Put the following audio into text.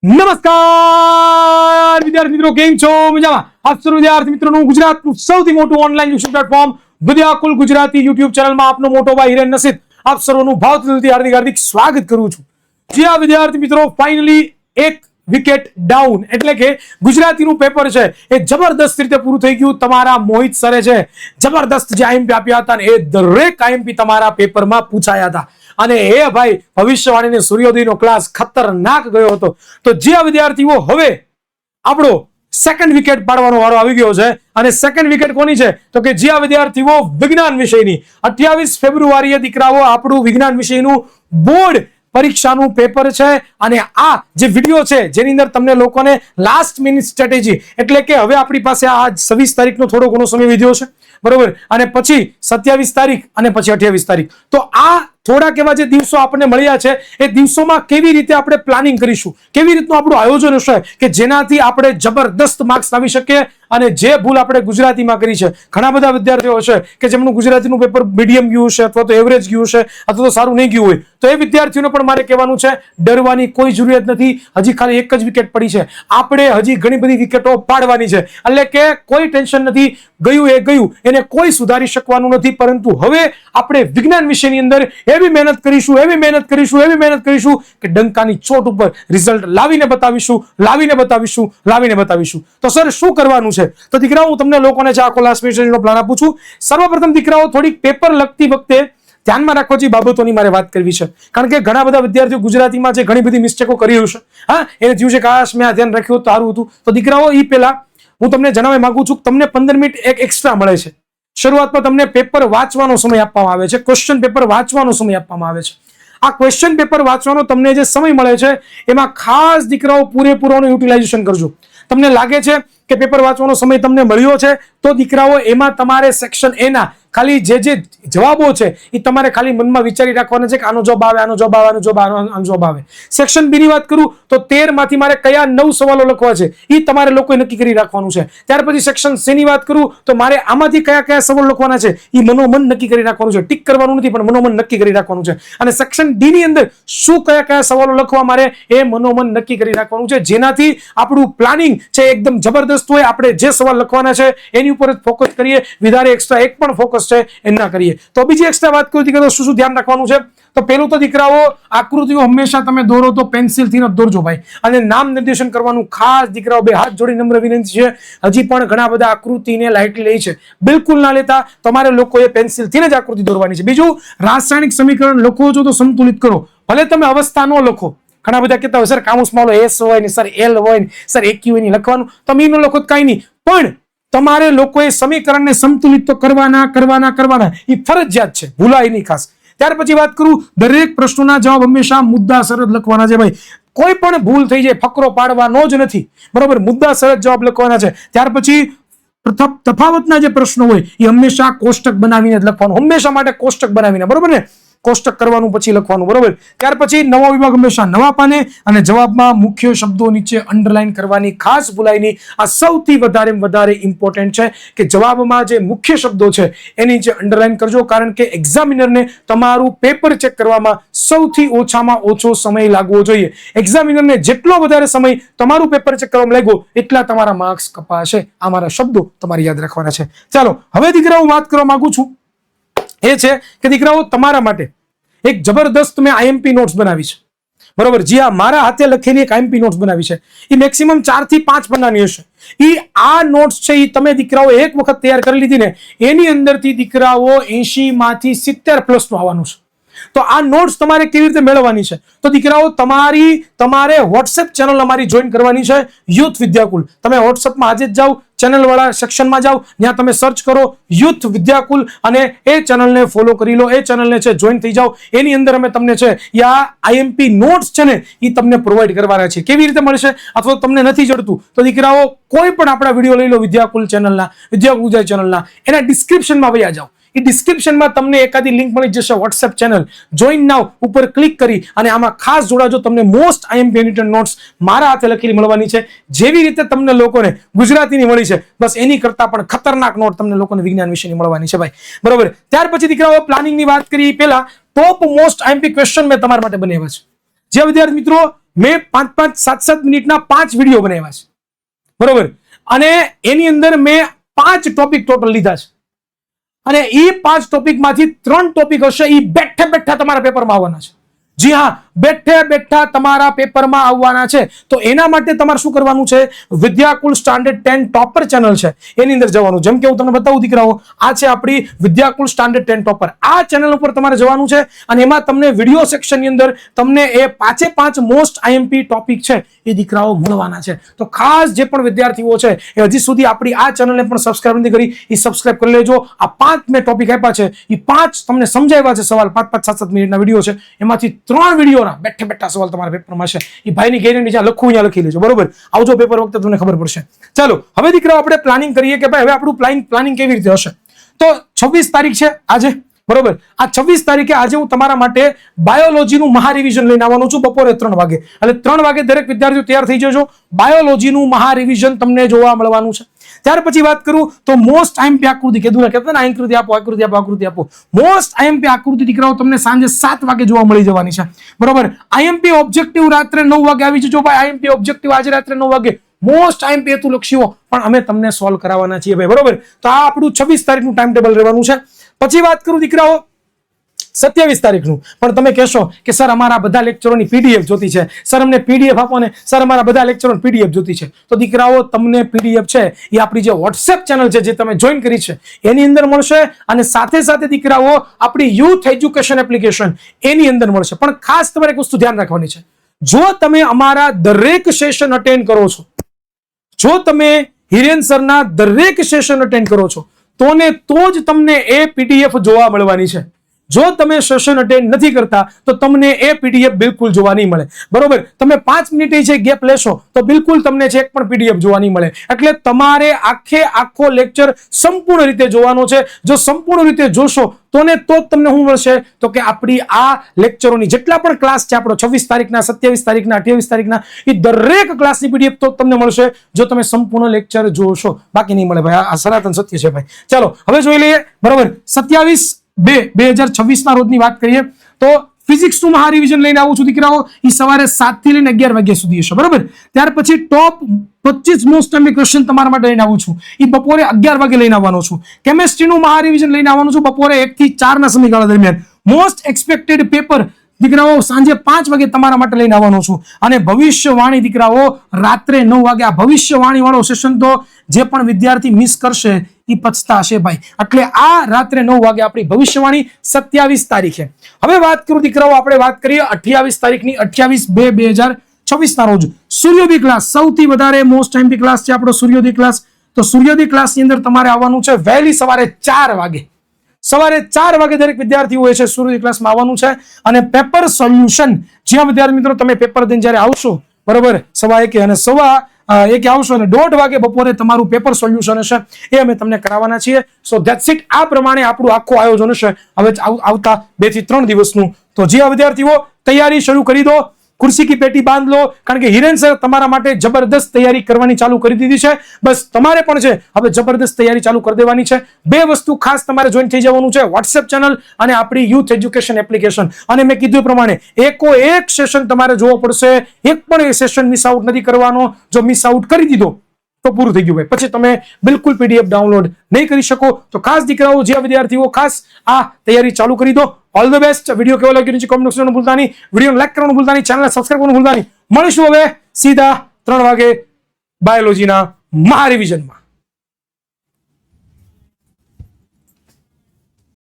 નમસ્કાર વિદ્યાર્થી મિત્રો, કેમ છો? મજામાં? આપ સર્વ વિદ્યાર્થી મિત્રોનું ગુજરાતનું સૌથી મોટું online tuition platform Vidyakul Gujarati YouTube ચેનલમાં આપનો મોટો ભાઈ હિરેન નસીદ આપ સર્વનું ભાવથી હાર્દિક હાર્દિક સ્વાગત કરું છું. જી આ વિદ્યાર્થી મિત્રો, ફાઇનલી એક વિકેટ ડાઉન એટલે કે ગુજરાતીનું પેપર છે એ જબરદસ્ત રીતે પૂરું થઈ ગયું. તમારા મોહિત સરે છે જબરદસ્ત જે આઈએમપી આપ્યા હતા એ દરેક આઈએમપી તમારા પેપરમાં પૂછાયા હતા અને એ ભાઈ ભવિષ્યવાણીને સૂર્યોદયનો ક્લાસ ખતરનાક ગયો હતો. તો જે વિદ્યાર્થીઓ હવે આપણો સેકન્ડ વિકેટ પાડવાનો વારો આવી ગયો છે અને સેકન્ડ વિકેટ કોની છે તો કે જે વિદ્યાર્થીઓ વિજ્ઞાન વિષયની 28 ફેબ્રુઆરીએ દીકરાઓ આપણું વિજ્ઞાન વિષયનું બોર્ડ પરીક્ષાનું પેપર છે અને આ જે વિડીયો છે જેની અંદર તમને લોકોને લાસ્ટ મિનિટ સ્ટ્રેટેજી એટલે કે હવે આપણી પાસે આ 26 તારીખનો થોડો ઘણો સમય વિધ્યો છે, બરોબર, અને પછી 27 તારીખ અને પછી 28 તારીખ. તો આ થોડાક એવા જે દિવસો આપણને મળ્યા છે એ દિવસોમાં કેવી રીતે આપણે પ્લાનિંગ કરીશું, કેવી રીતનું આપણું આયોજન હશે કે જેનાથી આપણે જબરદસ્ત માર્ક્સ લાવી શકીએ. અને જે ભૂલ આપણે ગુજરાતીમાં કરી છે, ઘણા બધા વિદ્યાર્થીઓ હશે કે જેમનું ગુજરાતીનું પેપર મીડિયમ ગયું છે અથવા તો એવરેજ ગયું છે અથવા તો સારું નહીં ગયું હોય, તો એ વિદ્યાર્થીઓને પણ મારે કહેવાનું છે ડરવાની કોઈ જરૂરિયાત નથી. હજી ખાલી એક જ વિકેટ પડી છે, આપણે હજી ઘણી બધી વિકેટો પાડવાની છે એટલે કે કોઈ ટેન્શન નથી. ગયું એ ગયું, એને કોઈ સુધારી શકવાનું નથી. પરંતુ હવે આપણે વિજ્ઞાન વિષયની અંદર એવી મહેનત કરીશું કે ડંકાની ચોટ ઉપર રિઝલ્ટ લાવીને બતાવીશું. તો સર શું કરવાનું છે? તો દીકરાઓ હું તમને લોકોને આખો લાસ્ટ મિનિટનો પ્લાન આપું છું. સર્વપ્રથમ દીકરાઓ થોડીક પેપર લખતી વખતે ધ્યાનમાં રાખવા જેવી બાબતોની મારે વાત કરવી છે, કારણ કે ઘણા બધા વિદ્યાર્થીઓ ગુજરાતીમાં જે ઘણી બધી મિસ્ટેકો કરી હશે, હા, એને થયું છે કે કાશ મેં આ ધ્યાન રાખ્યું તો સારું હતું. તો દીકરાઓ એ પહેલા હું તમને જણાવવા માંગુ છું કે તમને 15 મિનિટ એક એક્સ્ટ્રા મળે છે. શરૂઆતમાં તમને પેપર વાંચવાનો સમય આપવામાં આવે છે, ક્વેશ્ચન પેપર વાંચવાનો સમય આપવામાં આવે છે. આ ક્વેશ્ચન પેપર વાંચવાનો તમને જે સમય મળે છે એમાં ખાસ દીકરાઓ પૂરેપૂરોનું યુટિલાઇઝેશન કરજો. તમને લાગે છે કે પેપર વાંચવાનો સમય તમને મળ્યો છે તો દીકરાઓ એમાં તમારે સેક્શન એ ના ખાલી જે જવાબો છે એ તમારે ખાલી મનમાં વિચારી રાખવાના છે કે આનો જવાબ આવે, આનો જવાબ આવે, આનો જવાબ આવે. સેક્શન બી ની વાત કરું તો 13 માંથી મારે કયા 9 સવાલો લખવા છે એ તમારે લોકોએ નક્કી કરી રાખવાનું છે. ત્યાર પછી સેક્શન સી ની વાત કરું તો મારે આમાંથી કયા કયા સવાલો લખવાના છે એ મનોમન નક્કી કરી રાખવાનું છે. ટીક કરવાનું નથી પણ મનોમન નક્કી કરી રાખવાનું છે. અને સેક્શન ડી ની અંદર શું કયા સવાલો લખવા મારે એ મનોમન નક્કી કરી રાખવાનું છે, જેનાથી આપણું પ્લાનિંગ છે એકદમ જબરદસ્ત હોય. આપણે જે સવાલ લખવાના છે એની ઉપર જ ફોકસ કરીએ, વધારે એક્સ્ટ્રા એક પણ ફોકસ છે એ ના કરીએ. તો બીજી એક્સ્ટ્રા વાત કરું દીકરાઓ શું ધ્યાન રાખવાનું છે તો પેલું તો દીકરાઓ આકૃતિઓ હંમેશા તમે દોરો તો પેન્સિલથી ન દોરજો ભાઈ, અને નામ નિર્દેશન કરવાનું ખાસ દીકરાઓ બે હાથ જોડી નમ્ર વિનંતી છે. હજી પણ ઘણા બધા આકૃતિને લાઇટલી લે છે, બિલકુલ ના લેતા. તમારે લોકોએ પેન્સિલથી જ આકૃતિ દોરવાની છે. બીજું, રાસાયણિક સમીકરણ લખો છો તો સંતુલિત કરો, ભલે તમે અવસ્થા ન લખો. ઘણા બધા કહેતા હોય સર કાઉન્સમાં એસ હોય ને સર એલ હોય ને સર એક્યુ નહીં લખવાનું, તમે ન લખો કઈ નહીં, પણ તમારે લોકોએ સમીકરણને સંતુલિત તો કરવાના એ ફરજિયાત છે, ભૂલાય નહીં ખાસ. ત્યાર પછી વાત કરું, દરેક પ્રશ્નોના જવાબ હંમેશા મુદ્દાસર જ લખવાના છે ભાઈ. કોઈ પણ ભૂલ થઈ જાય ફકરો પાડવાનો જ નથી, બરોબર, મુદ્દાસર જ જવાબ લખવાના છે. ત્યાર પછી તફાવતના જે પ્રશ્નો હોય એ હંમેશા કોષ્ટક બનાવીને જ લખવાનું, હંમેશા માટે કોષ્ટક બનાવીને, બરોબર ને, કોષ્ટક કરવાનું પછી લખવાનું, બરોબર. ત્યાર પછી નવો વિભાગ હંમેશા નવા પાને અને જવાબમાં મુખ્ય શબ્દો નીચે અંડરલાઈન કરવાની ખાસ ભૂલાય નહીં. આ સૌથી વધારે ઇમ્પોર્ટન્ટ છે કે જવાબમાં જે મુખ્ય શબ્દો છે એની નીચે અંડરલાઈન કરજો, કારણ કે એક્ઝામિનરને તમારું પેપર ચેક કરવામાં સૌથી ઓછામાં ઓછો સમય લાગવો જોઈએ. એક્ઝામિનરને જેટલો વધારે સમય તમારું પેપર ચેક કરવામાં લાગ્યો એટલા તમારા માર્ક્સ કપાશે. આ મારા શબ્દો તમારે યાદ રાખવાના છે. ચાલો હવે દીકરાઓ વાત કરવા માંગુ છું એ છે કે દીકરાઓ તમારા માટે એક જબરદસ્ત મેં આઈએમપી નોટ્સ બનાવી છે, બરોબર. જી હા, મારા હાથે લખેલી એક આઈએમપી નોટ્સ બનાવી છે. એ મેક્સિમમ 4 થી 5 પન્નાની હશે. આ નોટ્સ છે એ તમે દીકરાઓ એક વખત તૈયાર કરી લીધી ને એની અંદરથી દીકરાઓ 80 માંથી 70 પ્લસ નું આવવાનું છે. તો આ નોટ્સ તમારે કેવી રીતે મેળવવાની છે તો દીકરાઓ તમારે વોટ્સએપ ચેનલ અમારી જોઈન કરવાની છે, યુથ વિદ્યાકુલ. તમે વોટ્સએપમાં આજે જ જાઓ, ચેનલ વાળા સેક્શનમાં જાઓ, ત્યાં તમે સર્ચ કરો યુથ વિદ્યાકુલ અને એ ચેનલને ફોલો કરી લો, એ ચેનલને છે જોઈન થઈ જાઓ. એની અંદર અમે તમને છે આ આઈએમપી નોટ્સ છે ને એ તમને પ્રોવાઈડ કરવાના છે. કેવી રીતે મળશે અથવા તમને નથી જડતું તો દીકરાઓ કોઈ પણ આપણા વિડીયો લઈ લો વિદ્યાકુલ ચેનલના, વિદ્યાકુલ ચેનલના, એના ડિસ્ક્રિપ્શનમાં વયા જાઓ. એ ડિસ્ક્રિપ્શનમાં તમને એકાદી લિંક મળી જશે વોટ્સએપ ચેનલ, જોઈન નાવ ઉપર ક્લિક કરી અને આમાં ખાસ જોડાજો. તમને મોસ્ટ આઈએમપી એનિટેડ નોટ્સ મારા હાથે લખેલી મળવાની છે. જેવી રીતે તમને લોકોને ગુજરાતીની મળી છે બસ એની કરતા પણ ખતરનાક નોટ તમને લોકોને વિજ્ઞાન વિષયની મળવાની છે ભાઈ, બરોબર. ત્યાર પછી દીકરાઓ પ્લાનિંગની વાત કરી પહેલા ટોપ મોસ્ટ આઈએમપી ક્વેશ્ચન મેં તમારા માટે બનાવ્યા છે. જે વિદ્યાર્થી મિત્રો મેં 5-5, 7-7 મિનિટના 5 વિડીયો બનાવ્યા છે, બરોબર, અને એની અંદર મેં 5 ટોપિક ટોટલ લીધા છે, અને એ 5 ટોપિકમાંથી 3 ટોપિક હશે એ બેઠે બેઠા તમારા પેપરમાં આવવાના છે. જી હા, બેઠે બેઠા તમારા પેપરમાં આવવાના છે. તો એના માટે તમારે શું કરવાનું છે? વિદ્યાકુલ સ્ટાન્ડર્ડ 10 ટોપર ચેનલ છે એની અંદર જવાનું. જેમ કે હું તમને બતાવું દીકરાઓ, આ છે આપણી વિદ્યાકુલ સ્ટાન્ડર્ડ 10 ટોપર. આ ચેનલ ઉપર તમારે જવાનું છે અને એમાં તમને વિડીયો સેક્શનની અંદર તમને એ 5 મોસ્ટ આઈએમપી ટોપિક છે એ દીકરાઓ મળવાના છે. તો ખાસ જે પણ વિદ્યાર્થીઓ છે એ હજી સુધી આપણી આ ચેનલને પણ સબસ્ક્રાઇબ નથી કરી, એ સબસ્ક્રાઇબ કરી લેજો. આ 5 મેં ટોપિક આપ્યા છે, એ 5 તમને સમજાવ્યા છે સવાલ, 5-5, 7-7 મિનિટના વિડીયો છે, એમાંથી 3 વિડીયોના બેઠે બેઠા સવાલ તમારા પેપરમાં છે. એ ભાઈની ગેરંટી જ્યાં લખવું અહીંયા લખી લેજો, બરોબર. આવજો પેપર વખતે તમને ખબર પડશે. ચાલો હવે દીકરાઓ આપણે પ્લાનિંગ કરીએ કે ભાઈ હવે આપણું પ્લાનિંગ કેવી રીતે હશે. તો 26 તારીખ છે આજે, બરોબર. આ 26 તારીખે આજે હું તમારા માટે બાયોલોજીનું મહારિવિઝન લઈને આવવાનો છું બપોરે 3 વાગે. એટલે 3 વાગે દરેક વિદ્યાર્થીઓ તૈયાર થઈ જજો. બાયોલોજીનું મહારિવિઝન તમને જોવા મળવાનું છે. ત્યાર પછી વાત કરું તો મોસ્ટ આઈએમપી આકૃતિ, કીધું ને કહેતા ને આકૃતિ આપો, આકૃતિ આપો, આકૃતિ આપો. મોસ્ટ આઈએમપી આકૃતિ દીકરાઓ તમને સાંજે 7 વાગે જોવા મળી જવાની છે, બરોબર. આઈએમપી ઓબ્જેક્ટિવ રાત્રે 9 વાગે આવી જજો ભાઈ. આઈએમપી ઓબ્જેક્ટિવ આજે રાત્રે 9 વાગે. મોસ્ટ આઈએમપી હેતુ લક્ષીઓ પણ અમે તમને સોલ્વ કરાવવાના છીએ ભાઈ, બરોબર. તો આ આપણું 26 તારીખનું ટાઈમ ટેબલ રહેવાનું છે. પછી વાત કરું દીકરાઓ 27 તારીખનું, પણ તમે કહેશો કે સર અમારા બધા લેક્ચરોની પીડીએફ જોતી છે, સર અમને પીડીએફ આપો ને, સર અમારા બધા લેક્ચરોની પીડીએફ જોતી છે. તો દીકરાઓ તમને પીડીએફ છે એ આપણી જે વોટ્સએપ ચેનલ છે જે તમે જોઈન કરી છે એની અંદર મળશે, અને સાથે સાથે દીકરાઓ આપણી યુથ એજ્યુકેશન એપ્લિકેશન એની અંદર મળશે. પણ ખાસ તમારે એક વસ્તુ ધ્યાન રાખવાની છે, જો તમે અમારા દરેક સેશન અટેન્ડ કરો છો, જો તમે હિરેન સરના દરેક સેશન અટેન્ડ કરો છો તો જ તમને એ પીડીએફ જોવા મળવાની છે. જો તમે સેશન અટેન્ડ નથી કરતા તો તમને એ પીડીએફ બિલકુલ જોવા નહીં મળે, બરોબર. તમે 5 મિનિટ જે ગેપ લેશો તો બિલકુલ તમને એક પણ પીડીએફ જોવા નહીં મળે. એટલે તમારે આખો લેક્ચર સંપૂર્ણ રીતે જોવાનો છે. જો સંપૂર્ણ રીતે જોશો તો જ તમને શું મળશે? તો કે આપણી આ લેક્ચરોની જેટલા પણ ક્લાસ છે આપણો 26 તારીખના, 27 તારીખના, 28 તારીખના, એ દરેક ક્લાસની પીડીએફ તો તમને મળશે જો તમે સંપૂર્ણ લેક્ચર જોશો, બાકી નહીં મળે ભાઈ. આ સનાતન સત્ય છે ભાઈ. ચાલો હવે જોઈ લઈએ, બરોબર. 27/2/2026 ના રોજની વાત કરીએ તો ફિઝિક્સનું મહારિવિઝન લઈને આવું છું દીકરાઓ. એ સવારે 7 થી લઈને 11 વાગ્યા સુધી હશે, બરોબર. ત્યાર પછી ટોપ 25 મોસ્ટ આઈએમપી ક્વેશ્ચન તમારા માટે લઈને આવું છું, એ બપોરે 11 વાગે લઈને આવવાનો છું. કેમેસ્ટ્રીનું મહારિવિઝન લઈને આવવાનું છું બપોરે 1 થી 4 ના સમયગાળા દરમિયાન. મોસ્ટ એક્સપેક્ટેડ પેપર દીકરાઓ સાંજે 5 વાગે તમારા માટે લઈને આવવાનો છું. અને ભવિષ્યવાણી દીકરાઓ રાત્રે 9 વાગે. આ ભવિષ્યવાણી વાળો સેશન તો જે પણ વિદ્યાર્થી મિસ કરશે એ પછતાશે ભાઈ. એટલે આ રાત્રે 9 વાગે આપણી ભવિષ્યવાણી 27 તારીખે. હવે વાત કરું દીકરાઓ, આપણે વાત કરીએ 28 તારીખની. 28/2/2026 ના રોજ સૂર્યોદય ક્લાસ, સૌથી વધારે મોસ્ટ આઈએમપી ક્લાસ છે આપણો સૂર્યોદય ક્લાસ. તો સૂર્યોદય ક્લાસની અંદર તમારે આવવાનું છે વહેલી સવારે 4 વાગે. સવારે 4 વાગે દરેક વિદ્યાર્થીઓ છે સૂર્યોદય ક્લાસમાં આવવાનું છે. અને પેપર સોલ્યુશન, જ્યાં વિદ્યાર્થી મિત્રો તમે પેપર દઈને જ્યારે આવશો, બરોબર, 1:15 અને 1:15 આવશો અને 1:30 વાગે બપોરે તમારું પેપર સોલ્યુશન હશે એ અમે તમને કરાવવાના છીએ. સો ધેટ્સ ઇટ. આ પ્રમાણે આપણું આખું આયોજન હશે હવે આવતા 2 થી 3 દિવસનું. તો જે વિદ્યાર્થીઓ તૈયારી શરૂ કરી દો, कुर्सी की पेटी बांध लो, कारण के हिरेन सर तमारा माटे जबरदस्त तैयारी करवानी चालू करी दीधी छे। बस तमारे पण छे हवे जबरदस्त तैयारी चालू कर देवानी छे। बे वस्तु खास तमारे जॉइन थई जवानुं छे, व्हाट्सएप चैनल अने आपणी यूथ एज्युकेशन एप्लिकेशन। अने मैं कीधुं प्रमाणे एको एक सेशन तमारे जोवो पड़शे, एक पण सेशन मिस आउट नहीं करवानो। जो मिस आउट करी दीधो तो पूરું થઈ ગયું ભાઈ, પછી તમે બિલકુલ પીડીએફ ડાઉનલોડ નહીં કરી શકો। તો ખાસ દીકરાઓ, જે વિદ્યાર્થીઓ ખાસ આ તૈયારી ચાલુ કરી દો। All the best. વિડિયો કેવો લાગ્યો નીચે કોમેન્ટ સેક્શનમાં ભૂલતા નહીં, વિડિયોને લાઈક કરવાનું ભૂલતા નહીં, ચેનલને સબસ્ક્રાઇબ કરવાનું ભૂલતા નહીં। મળીશું હવે સીધા 3 વાગે બાયોલોજીના મહારિવિઝનમાં।